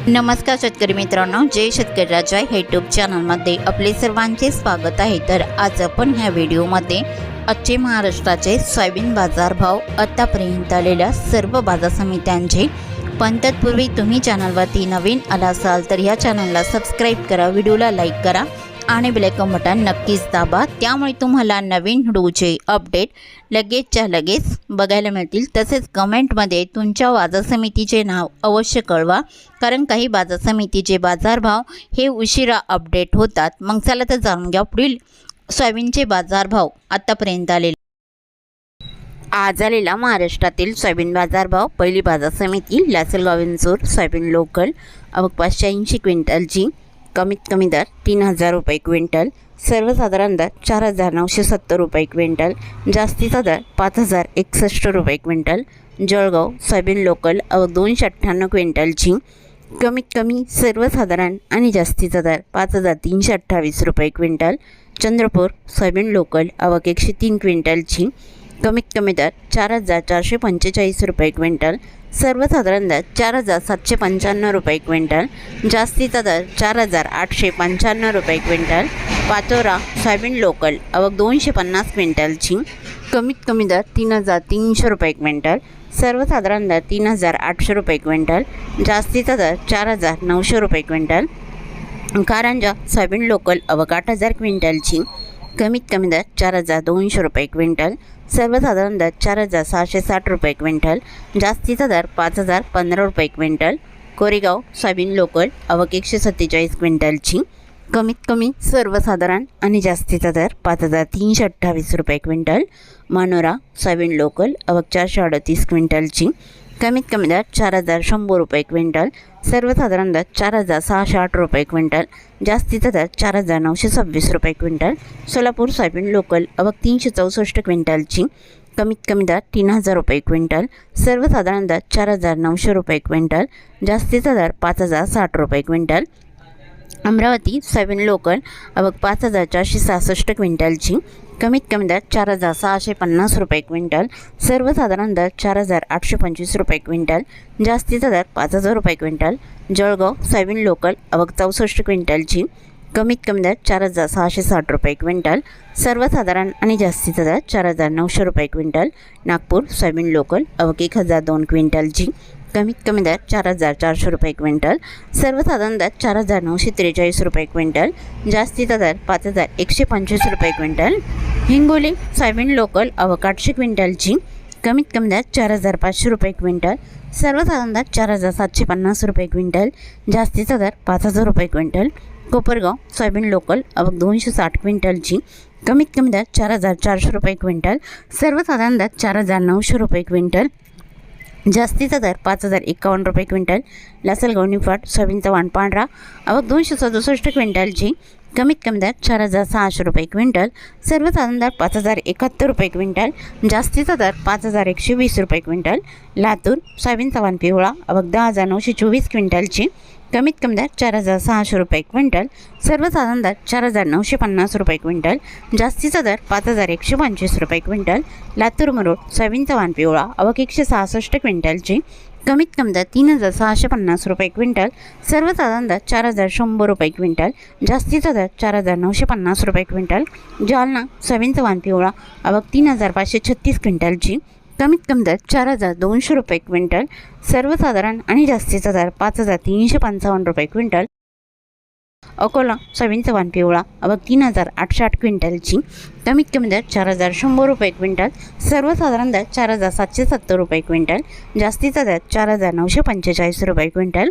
नमस्कार शेतकरी मित्रांनो, जय शेतकरी राजा यूट्यूब चॅनलमध्ये आपले सर्वांचे स्वागत आहे। तर आज आपण ह्या व्हिडिओमध्ये आजचे महाराष्ट्राचे सोयाबीन बाजारभाव, आतापर्यंत आलेल्या सर्व बाजार समित्यांचे, पण तत्पूर्वी तुम्ही चॅनलवरती नवीन आला असाल तर या चॅनलला सबस्क्राईब करा, व्हिडिओला लाईक करा आणि बेल आयकॉन बटन नक्कीच दाबा, त्यामुळे तुम्हाला नवीन व्हिडिओचे अपडेट लगेचच्या लगेच बघायला मिळतील। तसेच कमेंटमध्ये तुमच्या बाजार समितीचे नाव अवश्य कळवा, कारण काही बाजार समितीचे बाजारभाव हे उशिरा अपडेट होतात। मग चला तर जाणून घ्या पुढील सोयाबीनचे बाजारभाव आतापर्यंत आलेले। आज आलेला महाराष्ट्रातील सोयाबीन बाजारभाव। पहिली बाजार समिती लासलगाव विंचूर सोयाबीन लोकल, आवक 580 क्विंटलची, कमीत कमी दर 3000 रुपये क्विंटल, सर्वसाधारण दर 4970 रुपये क्विंटल, जास्तीचा दर 5061 रुपये क्विंटल। जळगाव सोयाबीन लोकल, आवक 298 क्विंटलची, कमीत कमी सर्वसाधारण आणि जास्तीचा दर 5328 रुपये क्विंटल। चंद्रपूर सोयाबीन लोकल, आवक 103 क्विंटलची, कमीत कमी दर 4445 रुपये क्विंटल, सर्वसाधारण दर 4795 रुपये क्विंटल, जास्तीचा दर 4895 रुपये क्विंटल। पाचोरा सोयाबीन लोकल, आवक 250 क्विंटलची, कमीत कमी दर 3300 रुपये क्विंटल, सर्वसाधारण दर 3800 रुपये क्विंटल, जास्तीचा दर 4900 रुपये क्विंटल। कारंजा सोयाबीन लोकल, आवक 8000 क्विंटलची, कमीत कमी दर 4200 रुपये क्विंटल, सर्वसाधारण दर 4660 रुपये क्विंटल, जास्तीचा दर 5015 रुपये क्विंटल। कोरेगाव सोयाबीन लोकल, आवक 147 क्विंटलची, कमीत कमी सर्वसाधारण आणि जास्तीचा दर 5328 रुपये क्विंटल। मानोरा सोयाबीन लोकल, आवक 438 क्विंटलची, कमीत कमी दर 4100 रुपये क्विंटल, सर्वसाधारण दर 4608 रुपये क्विंटल, जास्तीचा दर 4926 रुपये क्विंटल। सोलापूर सोयाबीन लोकल, आवक 364 क्विंटलची, कमीत कमी दर 3000 रुपये क्विंटल, सर्वसाधारण दर 4900 रुपये क्विंटल, जास्तीचा दर 5060 रुपये क्विंटल। अमरावती सोयाबीन लोकल, आवक 5466 क्विंटलची, कमीत कमी दर 4650 रुपये क्विंटल, सर्वसाधारण दर 4825 रुपये क्विंटल, जास्तीचा दर 5000 रुपये क्विंटल। जळगाव सोयाबीन लोकल, आवक 64 क्विंटलची, कमीत कमी दर 4660 रुपये क्विंटल, सर्वसाधारण आणि जास्तीचा दर 4900 रुपये क्विंटल। नागपूर सोयाबीन लोकल, आवक 1002 क्विंटलची, कमीत कमी दर 4400 रुपये क्विंटल, सर्वसाधारण दर 4943 रुपये क्विंटल, जास्तीचा दर 5125 रुपये क्विंटल। हिंगोली सोयाबीन लोकल, आवक 800 क्विंटलची, कमीत कमी दर 4500 रुपये क्विंटल, सर्वसाधारण दर 4750 रुपये क्विंटल, जास्तीचा दर 5000 रुपये क्विंटल। कोपरगाव सोयाबीन लोकल, आवक 260 क्विंटलची, कमीत कमी दर 4400 रुपये क्विंटल, सर्वसाधारण दर 4900 रुपये क्विंटल, जास्तीचा दर 5051 रुपये क्विंटल। लासलगाव निफाड सोयाबीनचा वाण पांढरा, आवक 267 क्विंटलची, कमीत कमी दर 4600 रुपये क्विंटल, सर्वसाधारण दर 5071 रुपये क्विंटल, जास्तीचा दर 5120 रुपये क्विंटल। लातूर सोयाबीनचा वाण पिवळा, आवक 10924 क्विंटलची, कमीत कमी दर 4600 रुपये क्विंटल, सर्वसाधारण दर 4950 रुपये क्विंटल, जास्तीचा दर 5125 रुपये क्विंटल। लातूर मरोड सोयाबीनचा वाण पिवळा, आवक 166 क्विंटलची, कमीत कमी दर 3650 रुपये क्विंटल, सर्वसाधारण दर 4100 रुपये क्विंटल, जास्तीचा दर 4950 रुपये क्विंटल। जालना सोयाबीनचा वाण पिवळा, आवक 3536 क्विंटलची, कमीत कमी दर 4200 रुपये क्विंटल, सर्वसाधारण आणि जास्तीचा दर 5355 रुपये क्विंटल। अकोला सोयाबीनचा वाण पिवळा, आवक 3808 क्विंटलची, कमीत कमी दर 4100 रुपये क्विंटल, सर्वसाधारण दर 4770 रुपये क्विंटल, जास्तीचा दर 4945 रुपये क्विंटल।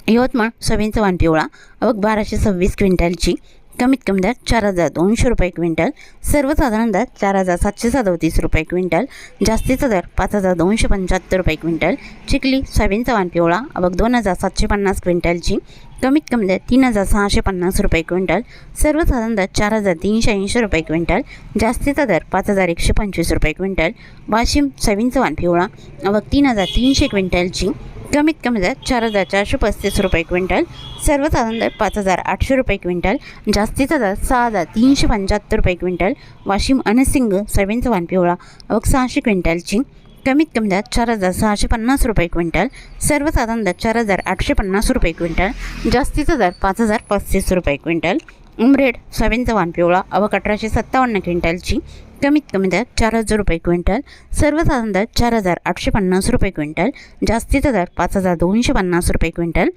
यवतमाळ सोयाबीनचा वाण पिवळा, आवक 1226 क्विंटलची, कमीत कमी दर 4200 रुपये क्विंटल, सर्वसाधारण दर 4737 रुपये क्विंटल, जास्तीचा दर 5275 रुपये क्विंटल। चिखली सोयाबीनचा वाण पिवळा, आवक 2750 क्विंटलची, कमीत कमी दर 3650 रुपये क्विंटल, सर्वसाधारण दर 4380 रुपये क्विंटल, जास्तीचा दर 5125 रुपये क्विंटल। वाशिम सोयाबीनचा वाण पिवळा, आवक 3300 क्विंटलची, कमीत कमी दर 4435 रुपये क्विंटल, सर्वसाधारण दर 5800 रुपये क्विंटल, जास्तीचा दर 6375 रुपये क्विंटल। वाशिम अनसिंग सोयाबीनचा वाण पिवळा, आवक 600 क्विंटलची, कमीत कमी दर 4,650 रुपये क्विंटल, सर्वसाधारण दर 4,850 रुपये क्विंटल, जास्तीचा दर 5,035 रुपये क्विंटल. उमरेड सोयाबीनचा वाण पिवळा आवक 1,857 क्विंटलची, कमीत कमी दर 4,000 रुपये क्विंटल, सर्वसाधारण दर 4,850 रुपये क्विंटल, जास्तीचा दर 5,250 रुपये क्विंटल.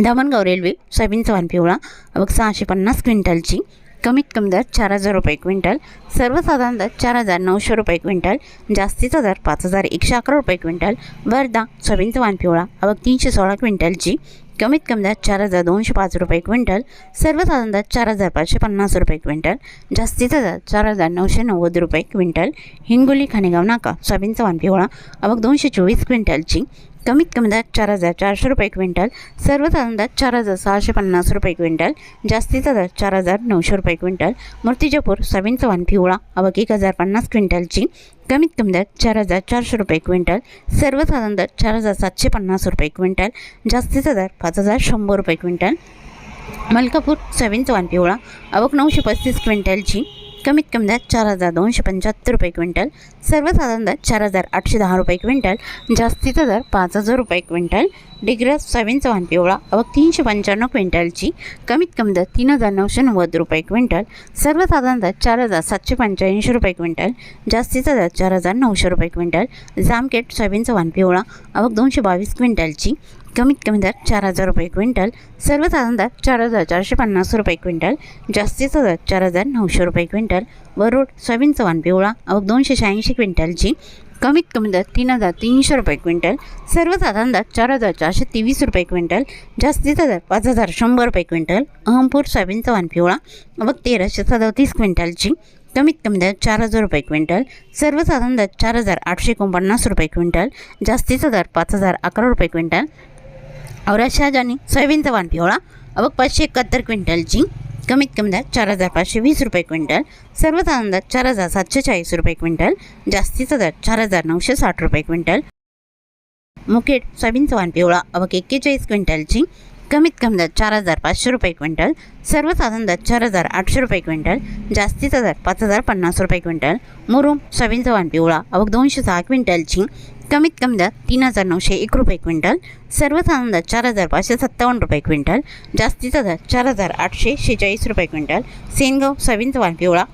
धामणगाव रेल्वे सोयाबीनचा वाण पिवळा आवक 650 क्विंटलची, कमीत कमी दर 4,000 रुपये क्विंटल, सर्वसाधारण दर 4,900 रुपये क्विंटल, जास्तीचा दर 5,111 रुपये क्विंटल. वर्धा सोयाबीनचा वाण पिवळा आवक 316 क्विंटलची, कमीत कमी दर 4,205 रुपये क्विंटल, सर्वसाधारण दर 4,550 रुपये क्विंटल, जास्तीचा दर 4,990 रुपये क्विंटल. हिंगोली खानेगाव नाका सोयाबीनचा वाण पिवळा आवक 224 क्विंटलची, कमीत कमी दर 4,400 रुपये क्विंटल, सर्वसाधारण दर 4,650 रुपये क्विंटल, जास्तीचा दर 4,900 रुपये क्विंटल. मूर्तिजापूर सोयाबीनचा वाण पिवळा आवक 1,050 क्विंटलची, कमीत कमी दर 4,400 रुपये क्विंटल, सर्वसाधारण दर 4,750 रुपये क्विंटल, जास्तीचा दर 5,100 रुपये क्विंटल. मलकापूर सोयाबीनचा वाण पिवळा आवक 935 क्विंटलची, कमीत कमी दर 4,275 रुपये क्विंटल, सर्वसाधारण दर 4,810 रुपये क्विंटल, जास्तीचा दर 5,000 रुपये क्विंटल. डिग्रस सोयाबीनचा वाण पिवळा आवक 395 क्विंटलची, कमीत कमी दर 3,990 रुपये क्विंटल, सर्वसाधारण दर 4,785 रुपये क्विंटल, जास्तीचा दर 4,900 रुपये क्विंटल. जामखेड सोयाबीनचा वाण पिवळा आवक 222 क्विंटलची, कमीत कमी दर 4,000 रुपये क्विंटल, सर्वसाधारण दर 4,450 रुपये क्विंटल, जास्तीचा दर 4,900 रुपये क्विंटल. वरुड सोयाबीनचा वाण पिवळा आवक 286 क्विंटलची, कमीत कमी दर 3,300 रुपये क्विंटल, सर्वसाधारण दर 4,423 रुपये क्विंटल, जास्तीचा दर 5,100 रुपये क्विंटल. अहमपूर सोयाबीनचा वाण पिवळा आवक 1,337 क्विंटलची, कमीत कमी दर 4,000 रुपये क्विंटल, सर्वसाधारण दर 4,849 रुपये क्विंटल, जास्तीचा दर 5,011 रुपये क्विंटल. औरत शहाजानी सोयाबीनचा वाण पिवळा आवक 571 क्विंटलची, कमीत कमी दर 4,520 रुपये क्विंटल, सर्वसाधारण दर 4,740 रुपये क्विंटल, जास्तीचा दर 4,960 रुपये क्विंटल. मुखेड सोयाबीनचा वाण पिवळा आवक 41 क्विंटलची, कमीत कमी दर 4,500 रुपये क्विंटल, सर्वसाधारण दर 4,800 रुपये क्विंटल, जास्तीचा दर 5,050 रुपये क्विंटल. मुरुम सोयाबीनचा वाण पिवळा आवक 206 क्विंटलची, कमीत कमी दर 3,901 रुपये क्विंटल, सर्वसाधारण दर 4,557 रुपये क्विंटल, जास्तीचा दर 4,846 रुपये क्विंटल. सेनगाव सोयाबीनचा वाण पिवळा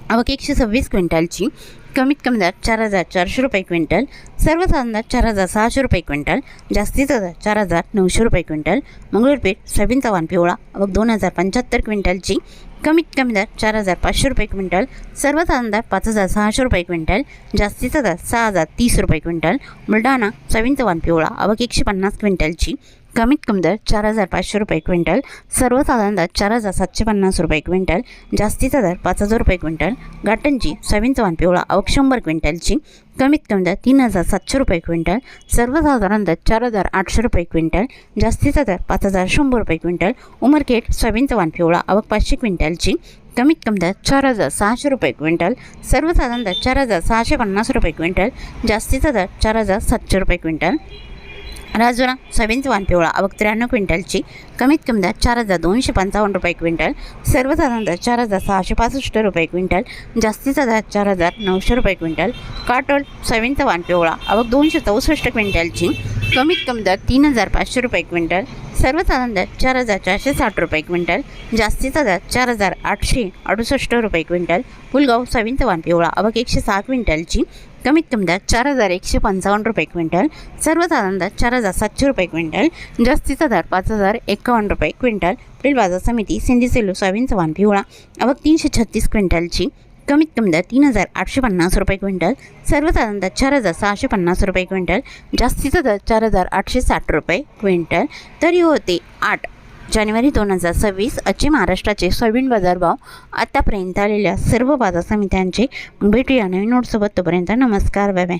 आवक 126 क्विंटलची, कमीत कमी दर 4,400 रुपये क्विंटल, सर्वसाधारण दर 4,600 रुपये क्विंटल, जास्तीचा दर 4,900 रुपये क्विंटल. मंगळूरपेठ सोयाबीनचा वाण पिवळा आवक 2,075 क्विंटलची, कमीत कमी दर 4,500 रुपये क्विंटल, सर्वसाधारण दर 5,600 रुपये क्विंटल, जास्तीचा दर 6,030 रुपये क्विंटल. बुलढाणा सोयाबीनचा वाण पिवळा आवक 150 क्विंटलची, कमीत कमी दर 4,500 रुपये क्विंटल, सर्वसाधारण दर 4,750 रुपये क्विंटल, जास्तीचा दर 5,000 रुपये क्विंटल. घाटंजी सोयाबीनचा वाण पिवळा आवक 100 क्विंटलची, कमीत कमी दर 3,700 रुपये क्विंटल, सर्वसाधारण दर 4,800 रुपये क्विंटल, जास्तीचा दर 5,100 रुपये क्विंटल. उमरखेड सोयाबीनचा वाण पिवळा आवक 500 क्विंटलची, कमीत कमी दर 4,600 रुपये क्विंटल, सर्वसाधारण दर 4,650 रुपये क्विंटल, जास्तीचा दर 4,700 रुपये क्विंटल. राजुरा सोयाबीनचा वाण पिवळा आवक 93 क्विंटलची, कमीत कमी दर 4,255 रुपये क्विंटल, सर्वसाधारण दर 4,665 रुपये क्विंटल, जास्तीचा दर 4,900 रुपये क्विंटल. काटोल सोयाबीनचा वाण पिवळा आवक 264 क्विंटलची, कमीत कमी दर 3,500 रुपये क्विंटल, सर्वसाधारण दर 4,460 रुपये क्विंटल, जास्तीचा दर 4,868 रुपये क्विंटल. पुलगाव सोयाबीनचा वाण पिवळा आवक 106 क्विंटलची, कमीत कमी दर 4,155 रुपये क्विंटल, सर्वसाधारण दर 4,700 रुपये क्विंटल, जास्तीचा दर 5,051 रुपये क्विंटल. पुढील बाजार समिती सिंधी सेलू सोयाबीनचा वाण पिवळा आवक 336 क्विंटलची, कमीत कमी दर 3,850 रुपये क्विंटल, सर्वसाधारण दर 4,650 रुपये क्विंटल, जास्तीचा दर 4,860 रुपये क्विंटल. तरी होते 8 जानेवारी 2026 आजचे महाराष्ट्राचे सोयाबीन बाजारभाव. आतापर्यंत आलेल्या सर्व बाजार समित्यांचे. भेटूया नवीन नोटसोबत. तोपर्यंत नमस्कार, बाय बाय.